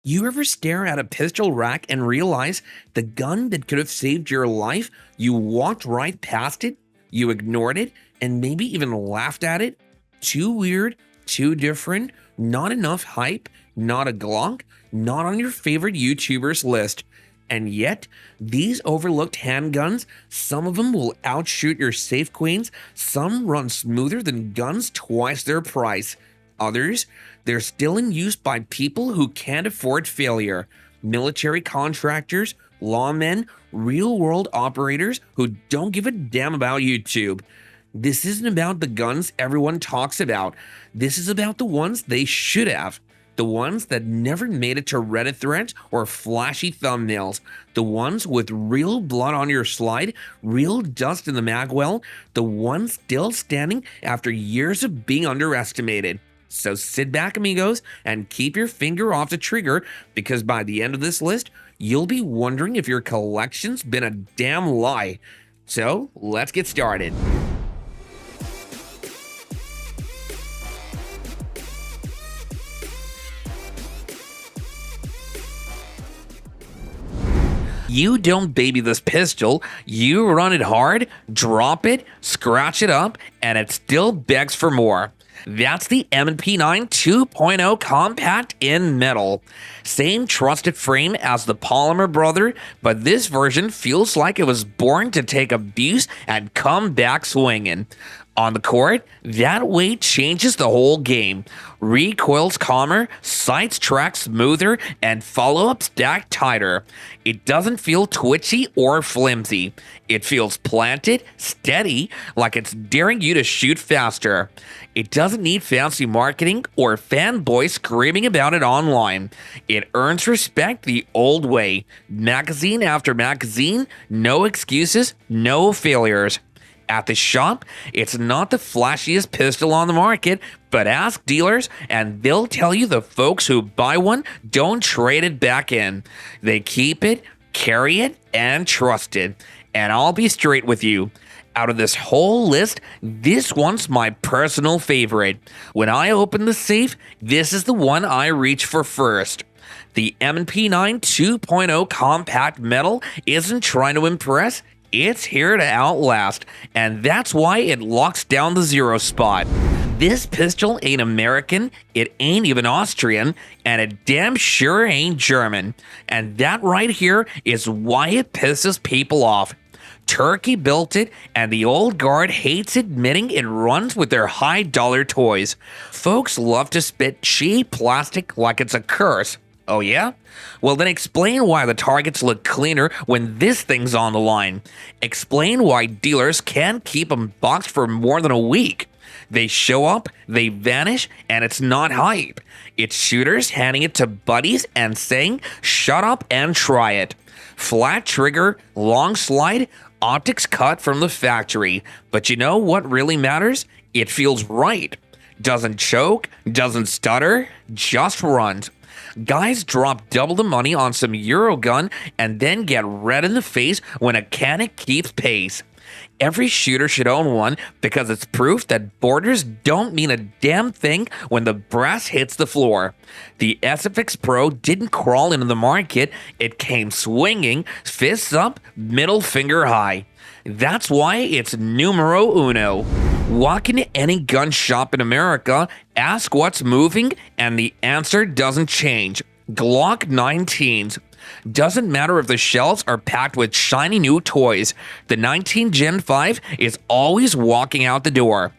You ever stare at a pistol rack and realize the gun that could have saved your life, you walked right past it, you ignored it, and maybe even laughed at it? Too weird, too different, not enough hype, not a Glock, not on your favorite YouTubers list. And yet, these overlooked handguns, some of them will outshoot your safe queens, some run smoother than guns twice their price. Others, they're still in use by people who can't afford failure. Military contractors, lawmen, real-world operators who don't give a damn about YouTube. This isn't about the guns everyone talks about. This is about the ones they should have. The ones that never made it to Reddit threads or flashy thumbnails. The ones with real blood on your slide, real dust in the magwell. The ones still standing after years of being underestimated. So sit back, amigos, and keep your finger off the trigger, because by the end of this list, you'll be wondering if your collection's been a damn lie. So let's get started. You don't baby this pistol, you run it hard, drop it, scratch it up, and it still begs for more. That's the M&P9 2.0 Compact in metal. Same trusted frame as the Polymer brother, but this version feels like it was born to take abuse and come back swinging. On the court, that weight changes the whole game. Recoils calmer, sights track smoother, and follow-up stack tighter. It doesn't feel twitchy or flimsy. It feels planted, steady, like it's daring you to shoot faster. It doesn't need fancy marketing or fanboys screaming about it online. It earns respect the old way. Magazine after magazine, no excuses, no failures. At the shop, it's not the flashiest pistol on the market, but ask dealers and they'll tell you the folks who buy one don't trade it back in. They keep it, carry it, and trust it. And I'll be straight with you. Out of this whole list, this one's my personal favorite. When I open the safe, this is the one I reach for first. The M&P9 2.0 Compact Metal isn't trying to impress. It's here to outlast, and that's why it locks down the zero spot. This pistol ain't American, it ain't even Austrian, and it damn sure ain't German. And that right here is why it pisses people off. Turkey built it, and the old guard hates admitting it runs with their high-dollar toys. Folks love to spit cheap plastic like it's a curse. Oh yeah? Well then explain why the targets look cleaner when this thing's on the line. Explain why dealers can't keep them boxed for more than a week. They show up, they vanish, and it's not hype. It's shooters handing it to buddies and saying, shut up and try it. Flat trigger, long slide, optics cut from the factory. But you know what really matters? It feels right. Doesn't choke, doesn't stutter, just runs. Guys drop double the money on some Eurogun and then get red in the face when a Canik keeps pace. Every shooter should own one because it's proof that borders don't mean a damn thing when the brass hits the floor. The SFX Pro didn't crawl into the market, it came swinging, fists up, middle finger high. That's why it's numero uno. Walk into any gun shop in America, ask what's moving, and the answer doesn't change. Glock 19s. Doesn't matter if the shelves are packed with shiny new toys. The 19 Gen 5 is always walking out the door.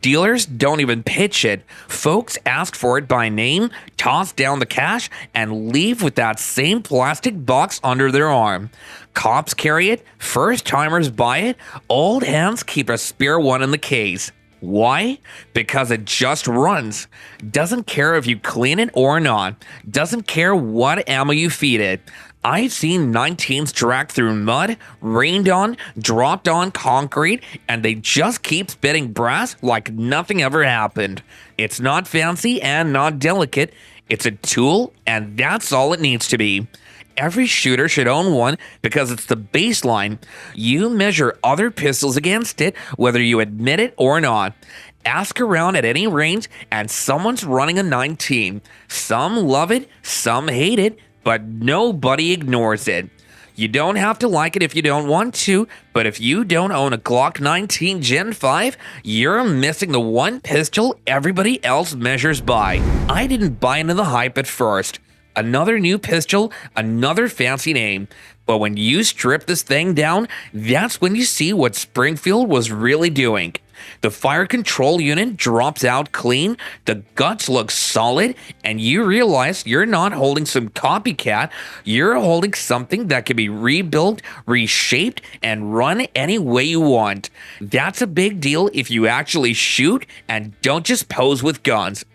Dealers don't even pitch it. Folks ask for it by name, toss down the cash, and leave with that same plastic box under their arm. Cops carry it, first-timers buy it, old hands keep a spare one in the case. Why? Because it just runs. Doesn't care if you clean it or not. Doesn't care what ammo you feed it. I've seen 19s dragged through mud, rained on, dropped on concrete, and they just keep spitting brass like nothing ever happened. It's not fancy and not delicate. It's a tool, and that's all it needs to be. Every shooter should own one because it's the baseline. You measure other pistols against it, whether you admit it or not. Ask around at any range and someone's running a 19. Some love it, some hate it, but nobody ignores it. You don't have to like it if you don't want to, but if you don't own a Glock 19 Gen 5, you're missing the one pistol everybody else measures by. I didn't buy into the hype at first. Another new pistol, another fancy name. But when you strip this thing down, that's when you see what Springfield was really doing. The fire control unit drops out clean, the guts look solid, and you realize you're not holding some copycat, you're holding something that can be rebuilt, reshaped, and run any way you want. That's a big deal if you actually shoot and don't just pose with guns.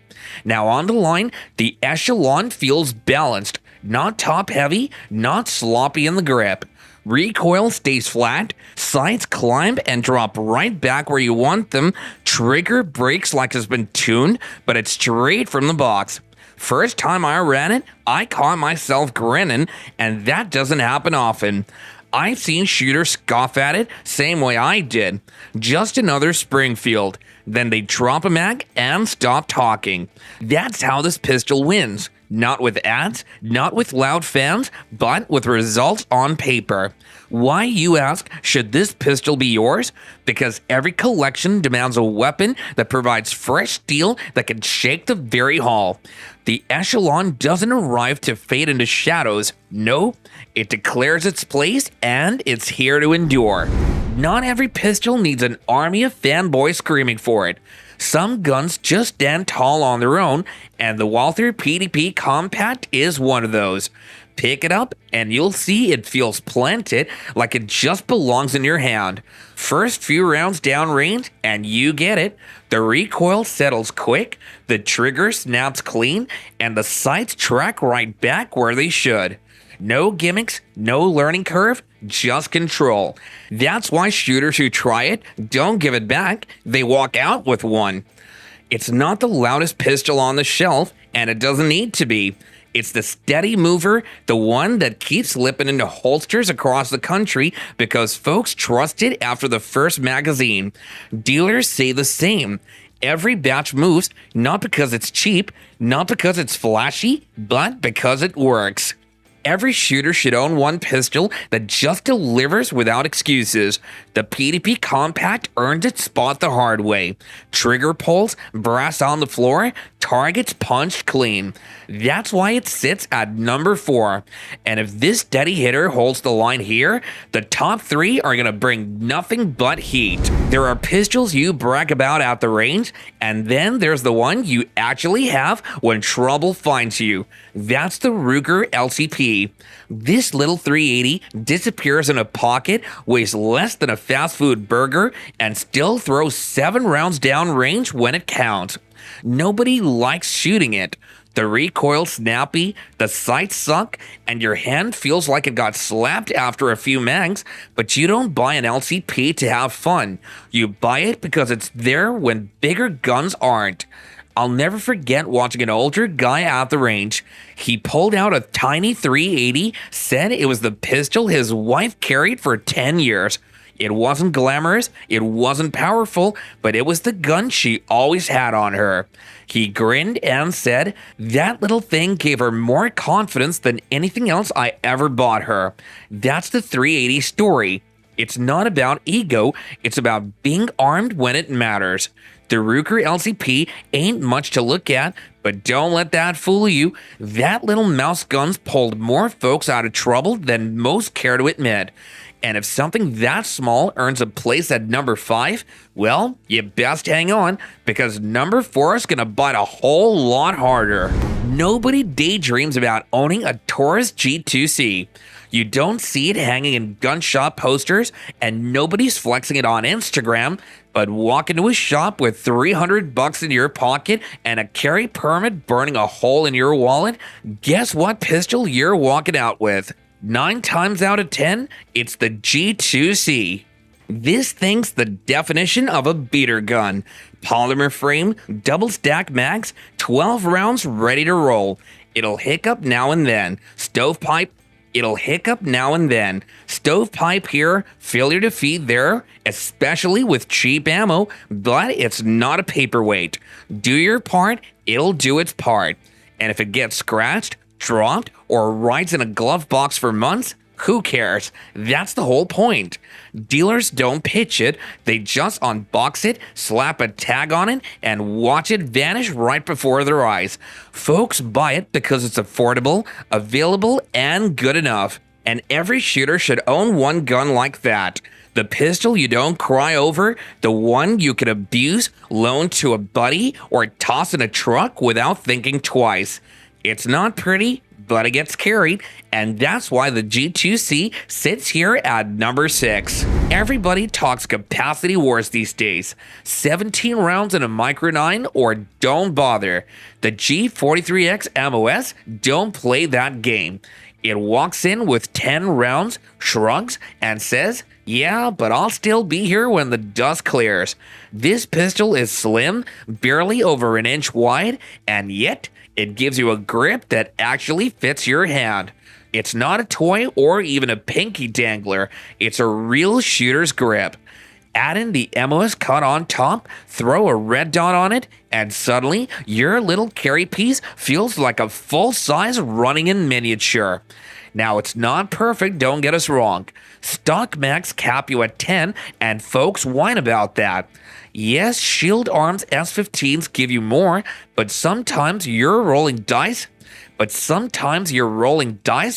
Now on the line, the Echelon feels balanced, not top heavy, not sloppy in the grip. Recoil stays flat, sights climb and drop right back where you want them, trigger breaks like it's been tuned, but it's straight from the box. First time I ran it, I caught myself grinning, and that doesn't happen often. I've seen shooters scoff at it, same way I did. Just another Springfield. Then they drop a mag and stop talking. That's how this pistol wins. Not with ads, not with loud fans, but with results on paper. Why, you ask, should this pistol be yours? Because every collection demands a weapon that provides fresh steel that can shake the very hall. The Echelon doesn't arrive to fade into shadows. No, it declares its place and it's here to endure. Not every pistol needs an army of fanboys screaming for it. Some guns just stand tall on their own, and the Walther PDP Compact is one of those. Pick it up and you'll see it feels planted like it just belongs in your hand. First few rounds downrange and you get it. The recoil settles quick, the trigger snaps clean, and the sights track right back where they should. No gimmicks, no learning curve, just control. That's why shooters who try it don't give it back, they walk out with one. It's not the loudest pistol on the shelf, and it doesn't need to be. It's the steady mover, the one that keeps slipping into holsters across the country because folks trust it after the first magazine. Dealers say the same. Every batch moves, not because it's cheap, not because it's flashy, but because it works. Every shooter should own one pistol that just delivers without excuses. The PDP Compact earned its spot the hard way. Trigger pulls, brass on the floor, targets punched clean. That's why it sits at number 4. And if this steady hitter holds the line here, the top 3 are going to bring nothing but heat. There are pistols you brag about at the range, and then there's the one you actually have when trouble finds you. That's the Ruger LCP. This little 380 disappears in a pocket, weighs less than a fast food burger, and still throws 7 rounds down range when it counts. Nobody likes shooting it. The recoil's snappy, the sights suck, and your hand feels like it got slapped after a few mags, but you don't buy an LCP to have fun. You buy it because it's there when bigger guns aren't. I'll never forget watching an older guy at the range. He pulled out a tiny 380, said it was the pistol his wife carried for 10 years. It wasn't glamorous, it wasn't powerful, but it was the gun she always had on her. He grinned and said, that little thing gave her more confidence than anything else I ever bought her. That's the 380 story. It's not about ego, it's about being armed when it matters. The Ruger LCP ain't much to look at, but don't let that fool you. That little mouse gun's pulled more folks out of trouble than most care to admit. And if something that small earns a place at number 5, well, you best hang on, because number 4 is gonna bite a whole lot harder. Nobody daydreams about owning a Taurus G2C. You don't see it hanging in gun shop posters, and nobody's flexing it on Instagram, but walk into a shop with $300 in your pocket and a carry permit burning a hole in your wallet, guess what pistol you're walking out with? 9 times out of 10, it's the G2C. This thing's the definition of a beater gun. Polymer frame, double stack mags, 12 rounds ready to roll. It'll hiccup now and then. Stovepipe, It'll hiccup now and then. Stovepipe here, failure to feed there, especially with cheap ammo, but it's not a paperweight. Do your part, it'll do its part. And if it gets scratched, dropped, or rides in a glove box for months, who cares? That's the whole point. Dealers don't pitch it, they just unbox it, slap a tag on it, and watch it vanish right before their eyes. Folks buy it because it's affordable, available, and good enough. And every shooter should own one gun like that. The pistol you don't cry over, the one you can abuse, loan to a buddy, or toss in a truck without thinking twice. It's not pretty, but it gets carried, and that's why the G2C sits here at number 6. Everybody talks capacity wars these days. 17 rounds in a Micro 9 or don't bother. The G43X MOS don't play that game. It walks in with 10 rounds, shrugs, and says, yeah, but I'll still be here when the dust clears. This pistol is slim, barely over an inch wide, and yet it gives you a grip that actually fits your hand. It's not a toy or even a pinky dangler. It's a real shooter's grip. Add in the MOS cut on top, throw a red dot on it, and suddenly your little carry piece feels like a full-size running in miniature. Now, it's not perfect, don't get us wrong. Stock max cap you at 10, and folks whine about that. Yes, Shield Arms S15s give you more, but sometimes you're rolling dice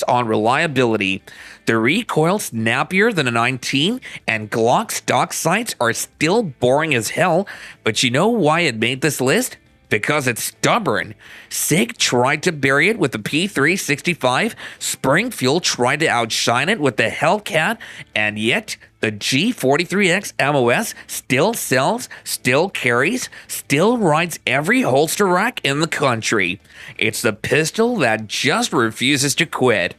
on reliability. The recoil's snappier than a 19, and Glock stock sights are still boring as hell, but you know why it made this list? Because it's stubborn. Sig tried to bury it with the P365, Springfield tried to outshine it with the Hellcat, and yet the G43X MOS still sells, still carries, still rides every holster rack in the country. It's the pistol that just refuses to quit.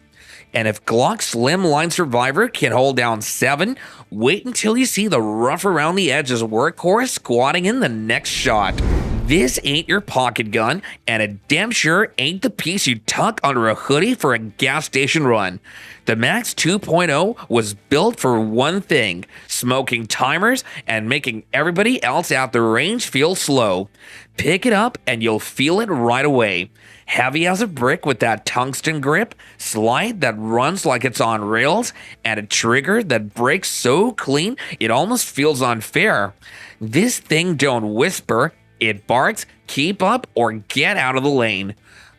And if Glock Slimline Survivor can hold down 7, wait until you see the rough around the edges workhorse squatting in the next shot. This ain't your pocket gun, and it damn sure ain't the piece you tuck under a hoodie for a gas station run. The Max 2.0 was built for one thing: smoking timers and making everybody else at the range feel slow. Pick it up and you'll feel it right away. Heavy as a brick with that tungsten grip, slide that runs like it's on rails, and a trigger that breaks so clean it almost feels unfair. This thing don't whisper, it barks, keep up, or get out of the lane.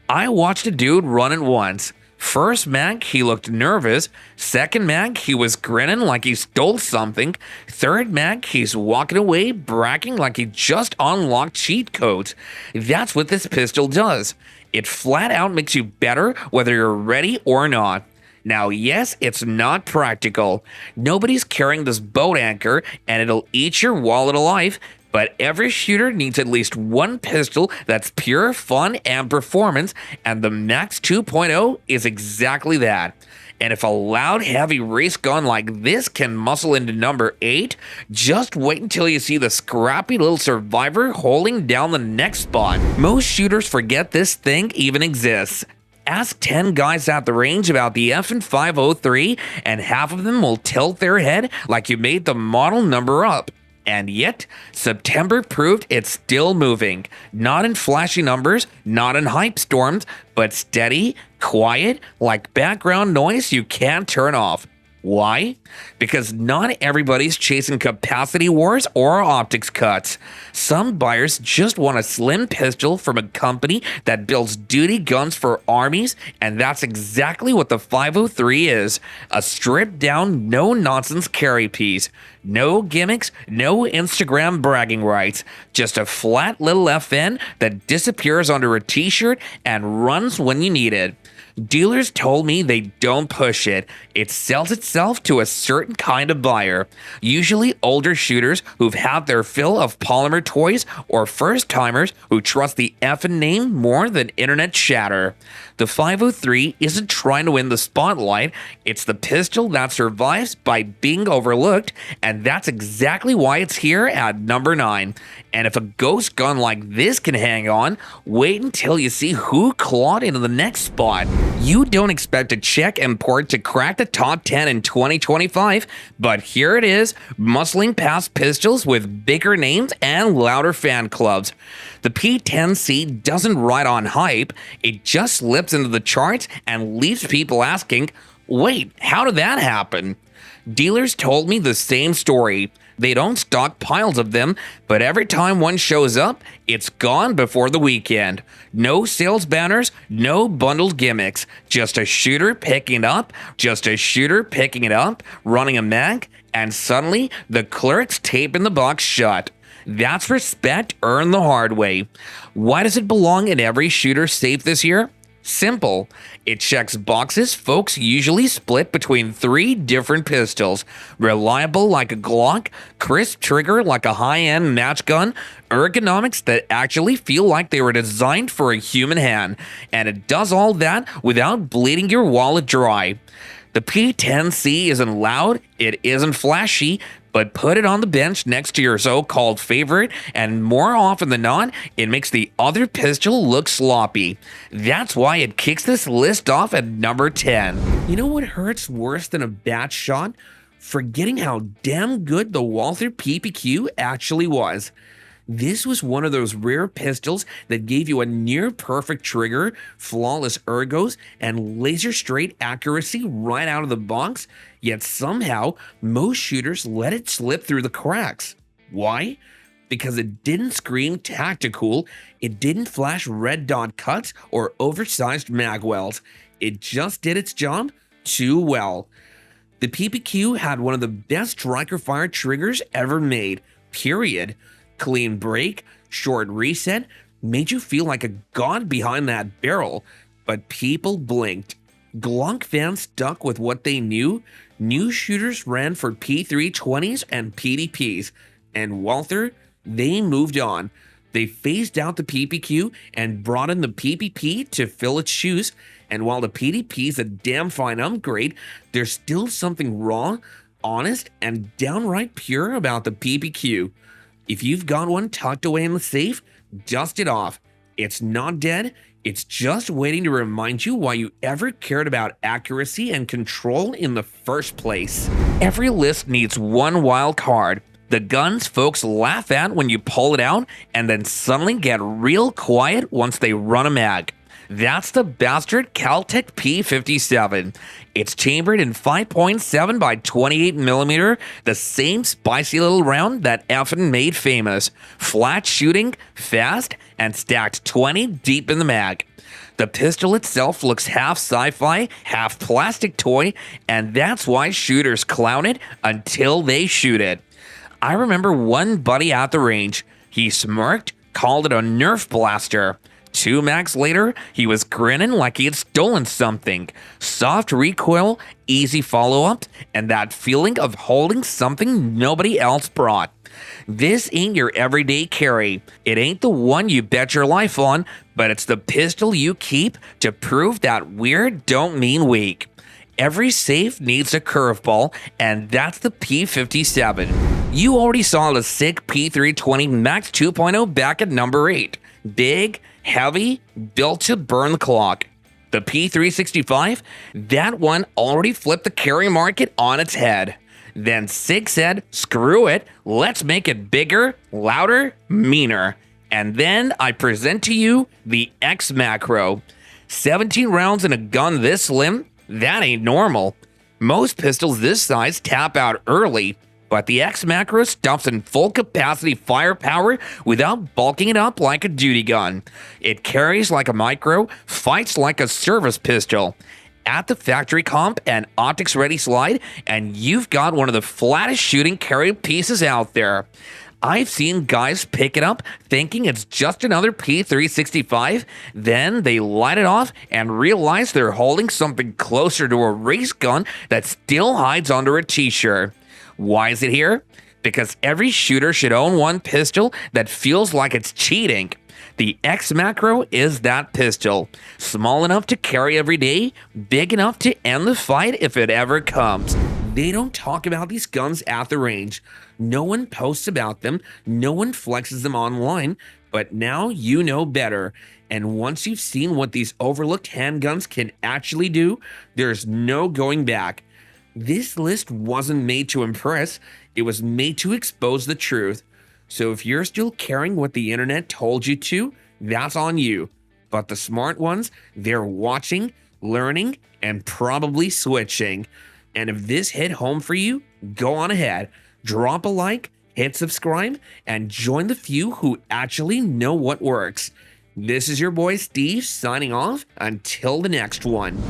I watched a dude run it once. First mag, he looked nervous. Second mag, he was grinning like he stole something. Third mag, he's walking away, bragging like he just unlocked cheat codes. That's what this pistol does. It flat out makes you better whether you're ready or not. Now, yes, it's not practical. Nobody's carrying this boat anchor, and it'll eat your wallet alive. But every shooter needs at least one pistol that's pure fun and performance, and the Max 2.0 is exactly that. And if a loud, heavy race gun like this can muscle into number 8, just wait until you see the scrappy little Survivor holding down the next spot. Most shooters forget this thing even exists. Ask 10 guys at the range about the FN 503, and half of them will tilt their head like you made the model number up. And yet, September proved it's still moving. Not in flashy numbers, not in hype storms, but steady, quiet, like background noise you can't turn off. Why? Because not everybody's chasing capacity wars or optics cuts. Some buyers just want a slim pistol from a company that builds duty guns for armies, and that's exactly what the 503 is. A stripped down, no-nonsense carry piece. No gimmicks, no Instagram bragging rights. Just a flat little FN that disappears under a t-shirt and runs when you need it. Dealers told me they don't push it. It sells itself itself to a certain kind of buyer, usually older shooters who've had their fill of polymer toys or first-timers who trust the effing name more than internet chatter. The 503 isn't trying to win the spotlight, it's the pistol that survives by being overlooked, and that's exactly why it's here at number 9. And if a ghost gun like this can hang on, wait until you see who clawed into the next spot. You don't expect a Czech import to crack the top 10 in 2025, but here it is, muscling past pistols with bigger names and louder fan clubs. The P10C doesn't ride on hype, it just slips into the charts and leaves people asking, wait, how did that happen? Dealers told me the same story. They don't stock piles of them, but every time one shows up, it's gone before the weekend. No sales banners, no bundled gimmicks, just a shooter picking it up, running a mag, and suddenly the clerk's taping the box shut. That's respect earned the hard way. Why does it belong in every shooter safe this year? Simple. It checks boxes folks usually split between 3 different pistols. Reliable like a Glock, crisp trigger like a high-end match gun, ergonomics that actually feel like they were designed for a human hand. And it does all that without bleeding your wallet dry. The P10C isn't loud, it isn't flashy, but put it on the bench next to your so-called favorite, and more often than not, it makes the other pistol look sloppy. That's why it kicks this list off at number 10. You know what hurts worse than a bad shot? Forgetting how damn good the Walther PPQ actually was. This was one of those rare pistols that gave you a near-perfect trigger, flawless ergos, and laser-straight accuracy right out of the box, yet somehow most shooters let it slip through the cracks. Why? Because it didn't scream tactical, it didn't flash red dot cuts or oversized mag wells. It just did its job too well. The PPQ had one of the best striker-fire triggers ever made, period. Clean break, short reset, made you feel like a god behind that barrel, but people blinked. Glock fans stuck with what they knew. New shooters ran for P320s and PDPs, and Walther, they moved on. They phased out the PPQ and brought in the PPP to fill its shoes, and while the PDP is a damn fine upgrade, there's still something raw, honest, and downright pure about the PPQ. If you've got one tucked away in the safe, dust it off. It's not dead, it's just waiting to remind you why you ever cared about accuracy and control in the first place. Every list needs one wild card. The guns folks laugh at when you pull it out and then suddenly get real quiet once they run a mag. That's the bastard Kel-Tec P-57. It's chambered in 5.7 by 28mm, the same spicy little round that effing made famous. Flat shooting, fast, and stacked 20 deep in the mag. The pistol itself looks half sci-fi, half plastic toy, and that's why shooters clown it until they shoot it. I remember one buddy at the range. He smirked, called it a Nerf blaster. 2 mags later, he was grinning like he had stolen something. Soft recoil, easy follow-up, and that feeling of holding something nobody else brought. This ain't your everyday carry. It ain't the one you bet your life on, but it's the pistol you keep to prove that weird don't mean weak. Every safe needs a curveball, and that's the P-57. You already saw the Sig P320 Max 2.0 back at number 8. Big, heavy, built to burn the clock. The P365, that one already flipped the carry market on its head. Then Sig said, screw it, let's make it bigger, louder, meaner. And then I present to you the X Macro. 17 rounds in a gun this slim, that ain't normal. Most pistols this size tap out early, but the X Macro stuffs in full capacity firepower without bulking it up like a duty gun. It carries like a micro, fights like a service pistol. Add the factory comp and optics ready slide, and you've got one of the flattest shooting carry pieces out there. I've seen guys pick it up thinking it's just another P365, then they light it off and realize they're holding something closer to a race gun that still hides under a t-shirt. Why is it here? Because every shooter should own one pistol that feels like it's cheating. The X Macro is that pistol. Small enough to carry every day, big enough to end the fight if it ever comes. They don't talk about these guns at the range. No one posts about them, no one flexes them online, but now you know better. And once you've seen what these overlooked handguns can actually do, there's no going back. This list wasn't made to impress, it was made to expose the truth. So if you're still caring what the internet told you to, that's on you. But the smart ones, they're watching, learning, and probably switching. And if this hit home for you, go on ahead, drop a like, hit subscribe, and join the few who actually know what works. This is your boy Steve signing off until the next one.